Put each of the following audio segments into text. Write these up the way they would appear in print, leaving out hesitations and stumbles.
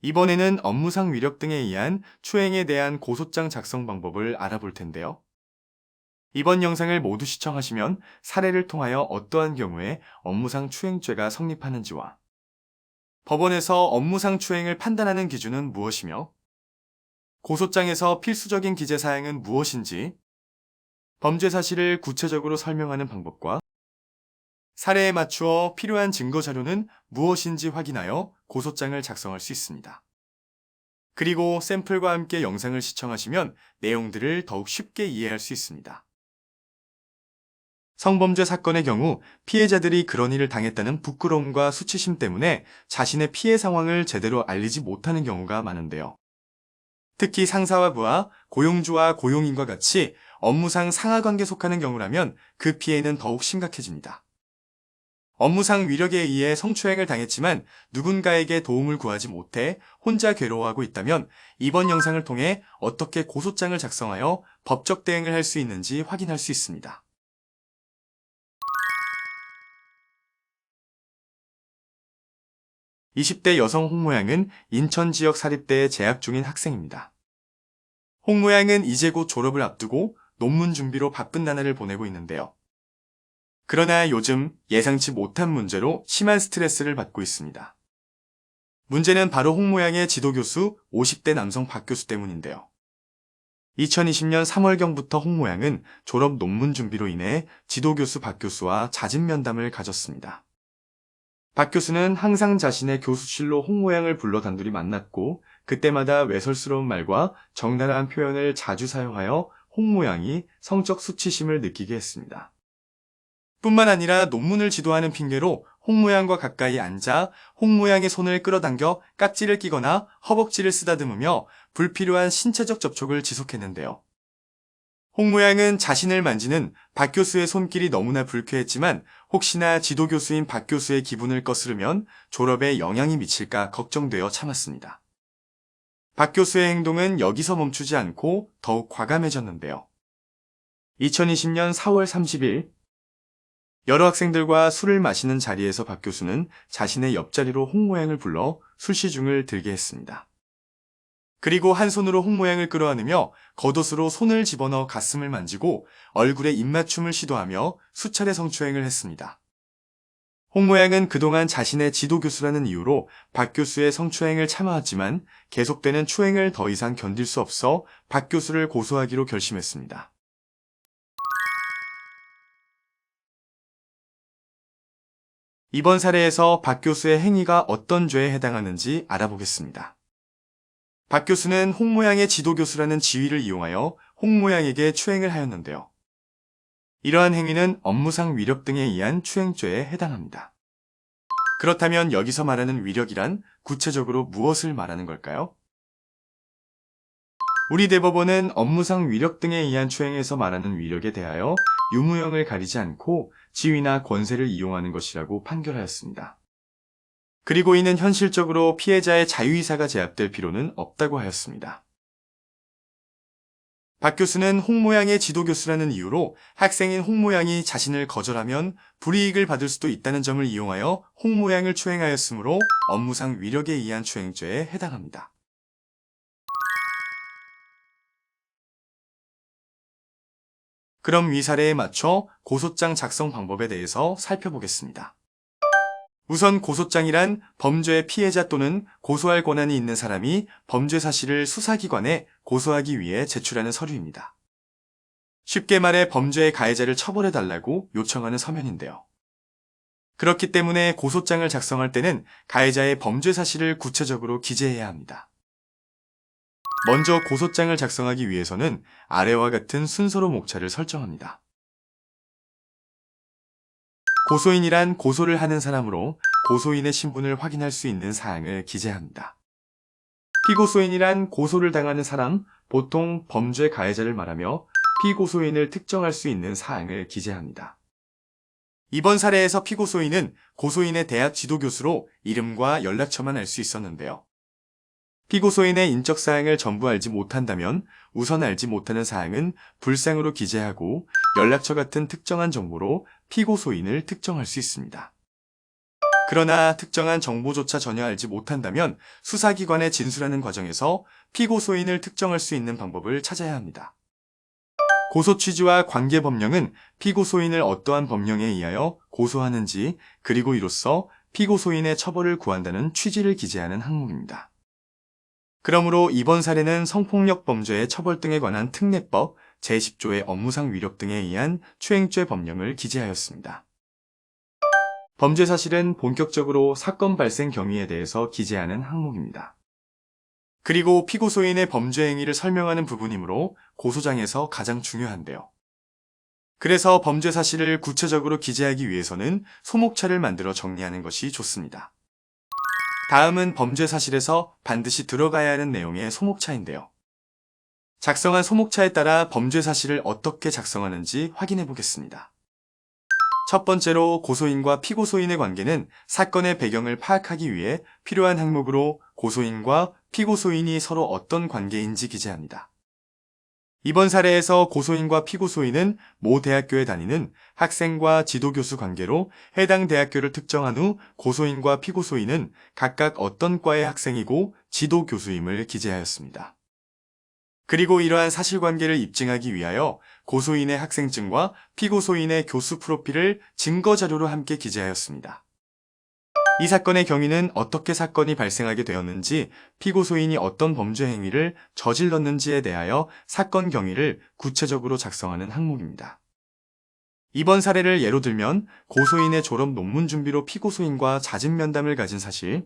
이번에는 업무상 위력 등에 의한 추행에 대한 고소장 작성 방법을 알아볼 텐데요. 이번 영상을 모두 시청하시면 사례를 통하여 어떠한 경우에 업무상 추행죄가 성립하는지와 법원에서 업무상 추행을 판단하는 기준은 무엇이며 고소장에서 필수적인 기재 사항은 무엇인지 범죄 사실을 구체적으로 설명하는 방법과 사례에 맞추어 필요한 증거 자료는 무엇인지 확인하여 고소장을 작성할 수 있습니다. 그리고 샘플과 함께 영상을 시청하시면 내용들을 더욱 쉽게 이해할 수 있습니다. 성범죄 사건의 경우 피해자들이 그런 일을 당했다는 부끄러움과 수치심 때문에 자신의 피해 상황을 제대로 알리지 못하는 경우가 많은데요. 특히 상사와 부하, 고용주와 고용인과 같이 업무상 상하관계에 속하는 경우라면 그 피해는 더욱 심각해집니다. 업무상 위력에 의해 성추행을 당했지만 누군가에게 도움을 구하지 못해 혼자 괴로워하고 있다면 이번 영상을 통해 어떻게 고소장을 작성하여 법적 대응을 할 수 있는지 확인할 수 있습니다. (20대) 여성 홍모양은 인천 지역 사립대에 재학 중인 학생입니다. 홍모양은 이제 곧 졸업을 앞두고 논문 준비로 바쁜 나날을 보내고 있는데요. 그러나 요즘 예상치 못한 문제로 심한 스트레스를 받고 있습니다. 문제는 바로 홍모양의 지도교수 50대 남성 박 교수 때문인데요. 2020년 3월경부터 홍모양은 졸업 논문 준비로 인해 지도교수 박 교수와 잦은 면담을 가졌습니다. 박 교수는 항상 자신의 교수실로 홍모양을 불러 단둘이 만났고 그때마다 외설스러운 말과 적나라한 표현을 자주 사용하여 홍모양이 성적 수치심을 느끼게 했습니다. 뿐만 아니라 논문을 지도하는 핑계로 홍모양과 가까이 앉아 홍모양의 손을 끌어당겨 깍지를 끼거나 허벅지를 쓰다듬으며 불필요한 신체적 접촉을 지속했는데요. 홍모양은 자신을 만지는 박 교수의 손길이 너무나 불쾌했지만 혹시나 지도교수인 박 교수의 기분을 거스르면 졸업에 영향이 미칠까 걱정되어 참았습니다. 박 교수의 행동은 여기서 멈추지 않고 더욱 과감해졌는데요. 2020년 4월 30일 여러 학생들과 술을 마시는 자리에서 박 교수는 자신의 옆자리로 홍모양을 불러 술시중을 들게 했습니다. 그리고 한 손으로 홍모양을 끌어안으며 겉옷으로 손을 집어넣어 가슴을 만지고 얼굴에 입맞춤을 시도하며 수차례 성추행을 했습니다. 홍모양은 그동안 자신의 지도교수라는 이유로 박 교수의 성추행을 참아왔지만 계속되는 추행을 더 이상 견딜 수 없어 박 교수를 고소하기로 결심했습니다. 이번 사례에서 박 교수의 행위가 어떤 죄에 해당하는지 알아보겠습니다. 박 교수는 홍모양의 지도교수라는 지위를 이용하여 홍모양에게 추행을 하였는데요. 이러한 행위는 업무상 위력 등에 의한 추행죄에 해당합니다. 그렇다면 여기서 말하는 위력이란 구체적으로 무엇을 말하는 걸까요? 우리 대법원은 업무상 위력 등에 의한 추행에서 말하는 위력에 대하여 유무형을 가리지 않고 지위나 권세를 이용하는 것이라고 판결하였습니다. 그리고 이는 현실적으로 피해자의 자유의사가 제압될 필요는 없다고 하였습니다. 박 교수는 홍모양의 지도교수라는 이유로 학생인 홍모양이 자신을 거절하면 불이익을 받을 수도 있다는 점을 이용하여 홍모양을 추행하였으므로 업무상 위력에 의한 추행죄에 해당합니다. 그럼 위 사례에 맞춰 고소장 작성 방법에 대해서 살펴보겠습니다. 우선 고소장이란 범죄의 피해자 또는 고소할 권한이 있는 사람이 범죄 사실을 수사기관에 고소하기 위해 제출하는 서류입니다. 쉽게 말해 범죄의 가해자를 처벌해달라고 요청하는 서면인데요. 그렇기 때문에 고소장을 작성할 때는 가해자의 범죄 사실을 구체적으로 기재해야 합니다. 먼저 고소장을 작성하기 위해서는 아래와 같은 순서로 목차를 설정합니다. 고소인이란 고소를 하는 사람으로 고소인의 신분을 확인할 수 있는 사항을 기재합니다. 피고소인이란 고소를 당하는 사람, 보통 범죄 가해자를 말하며 피고소인을 특정할 수 있는 사항을 기재합니다. 이번 사례에서 피고소인은 고소인의 대학 지도교수로 이름과 연락처만 알 수 있었는데요. 피고소인의 인적사항을 전부 알지 못한다면 우선 알지 못하는 사항은 불상으로 기재하고 연락처 같은 특정한 정보로 피고소인을 특정할 수 있습니다. 그러나 특정한 정보조차 전혀 알지 못한다면 수사기관에 진술하는 과정에서 피고소인을 특정할 수 있는 방법을 찾아야 합니다. 고소 취지와 관계 법령은 피고소인을 어떠한 법령에 의하여 고소하는지, 그리고 이로써 피고소인의 처벌을 구한다는 취지를 기재하는 항목입니다. 그러므로 이번 사례는 성폭력 범죄의 처벌 등에 관한 특례법 제10조의 업무상 위력 등에 의한 추행죄 법령을 기재하였습니다. 범죄 사실은 본격적으로 사건 발생 경위에 대해서 기재하는 항목입니다. 그리고 피고소인의 범죄 행위를 설명하는 부분이므로 고소장에서 가장 중요한데요. 그래서 범죄 사실을 구체적으로 기재하기 위해서는 소목차를 만들어 정리하는 것이 좋습니다. 다음은 범죄 사실에서 반드시 들어가야 하는 내용의 소목차인데요. 작성한 소목차에 따라 범죄 사실을 어떻게 작성하는지 확인해 보겠습니다. 첫 번째로 고소인과 피고소인의 관계는 사건의 배경을 파악하기 위해 필요한 항목으로 고소인과 피고소인이 서로 어떤 관계인지 기재합니다. 이번 사례에서 고소인과 피고소인은 모 대학교에 다니는 학생과 지도교수 관계로 해당 대학교를 특정한 후 고소인과 피고소인은 각각 어떤 과의 학생이고 지도교수임을 기재하였습니다. 그리고 이러한 사실관계를 입증하기 위하여 고소인의 학생증과 피고소인의 교수 프로필을 증거자료로 함께 기재하였습니다. 이 사건의 경위는 어떻게 사건이 발생하게 되었는지, 피고소인이 어떤 범죄 행위를 저질렀는지에 대하여 사건 경위를 구체적으로 작성하는 항목입니다. 이번 사례를 예로 들면 고소인의 졸업 논문 준비로 피고소인과 잦은 면담을 가진 사실,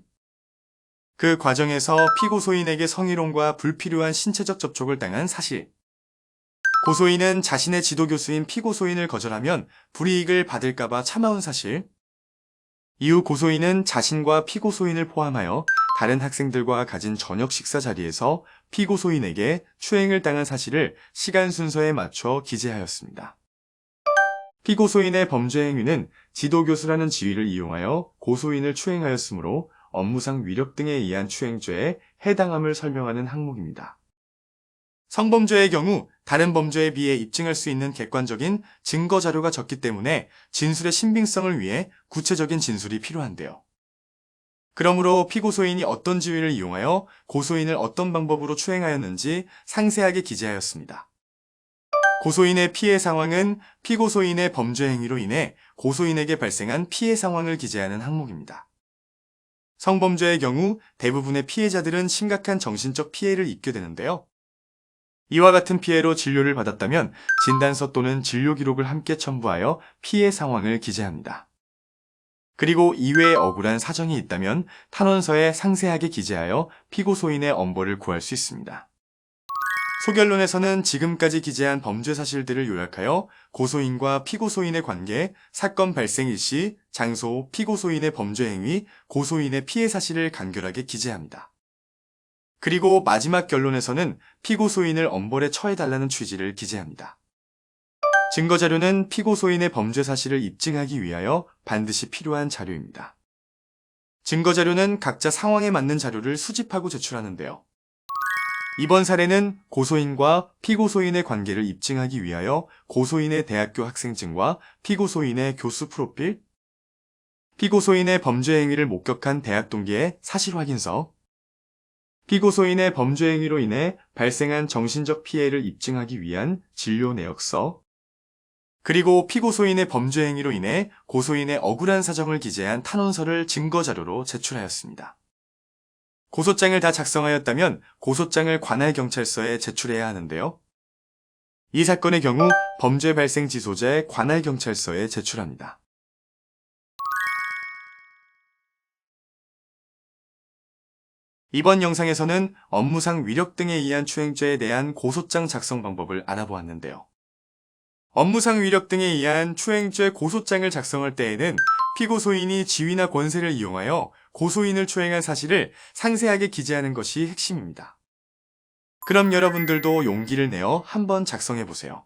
그 과정에서 피고소인에게 성희롱과 불필요한 신체적 접촉을 당한 사실, 고소인은 자신의 지도교수인 피고소인을 거절하면 불이익을 받을까봐 참아온 사실, 이후 고소인은 자신과 피고소인을 포함하여 다른 학생들과 가진 저녁 식사 자리에서 피고소인에게 추행을 당한 사실을 시간 순서에 맞춰 기재하였습니다. 피고소인의 범죄 행위는 지도교수라는 지위를 이용하여 고소인을 추행하였으므로 업무상 위력 등에 의한 추행죄에 해당함을 설명하는 항목입니다. 성범죄의 경우 다른 범죄에 비해 입증할 수 있는 객관적인 증거 자료가 적기 때문에 진술의 신빙성을 위해 구체적인 진술이 필요한데요. 그러므로 피고소인이 어떤 지위를 이용하여 고소인을 어떤 방법으로 추행하였는지 상세하게 기재하였습니다. 고소인의 피해 상황은 피고소인의 범죄 행위로 인해 고소인에게 발생한 피해 상황을 기재하는 항목입니다. 성범죄의 경우 대부분의 피해자들은 심각한 정신적 피해를 입게 되는데요. 이와 같은 피해로 진료를 받았다면 진단서 또는 진료 기록을 함께 첨부하여 피해 상황을 기재합니다. 그리고 이외에 억울한 사정이 있다면 탄원서에 상세하게 기재하여 피고소인의 엄벌을 구할 수 있습니다. 소결론에서는 지금까지 기재한 범죄 사실들을 요약하여 고소인과 피고소인의 관계, 사건 발생 일시, 장소, 피고소인의 범죄 행위, 고소인의 피해 사실을 간결하게 기재합니다. 그리고 마지막 결론에서는 피고소인을 엄벌에 처해달라는 취지를 기재합니다. 증거자료는 피고소인의 범죄 사실을 입증하기 위하여 반드시 필요한 자료입니다. 증거자료는 각자 상황에 맞는 자료를 수집하고 제출하는데요. 이번 사례는 고소인과 피고소인의 관계를 입증하기 위하여 고소인의 대학교 학생증과 피고소인의 교수 프로필, 피고소인의 범죄 행위를 목격한 대학 동기의 사실 확인서, 피고소인의 범죄 행위로 인해 발생한 정신적 피해를 입증하기 위한 진료 내역서, 그리고 피고소인의 범죄 행위로 인해 고소인의 억울한 사정을 기재한 탄원서를 증거자료로 제출하였습니다. 고소장을 다 작성하였다면 고소장을 관할경찰서에 제출해야 하는데요. 이 사건의 경우 범죄 발생 지소재 관할경찰서에 제출합니다. 이번 영상에서는 업무상 위력 등에 의한 추행죄에 대한 고소장 작성 방법을 알아보았는데요. 업무상 위력 등에 의한 추행죄 고소장을 작성할 때에는 피고소인이 지위나 권세를 이용하여 고소인을 추행한 사실을 상세하게 기재하는 것이 핵심입니다. 그럼 여러분들도 용기를 내어 한번 작성해 보세요.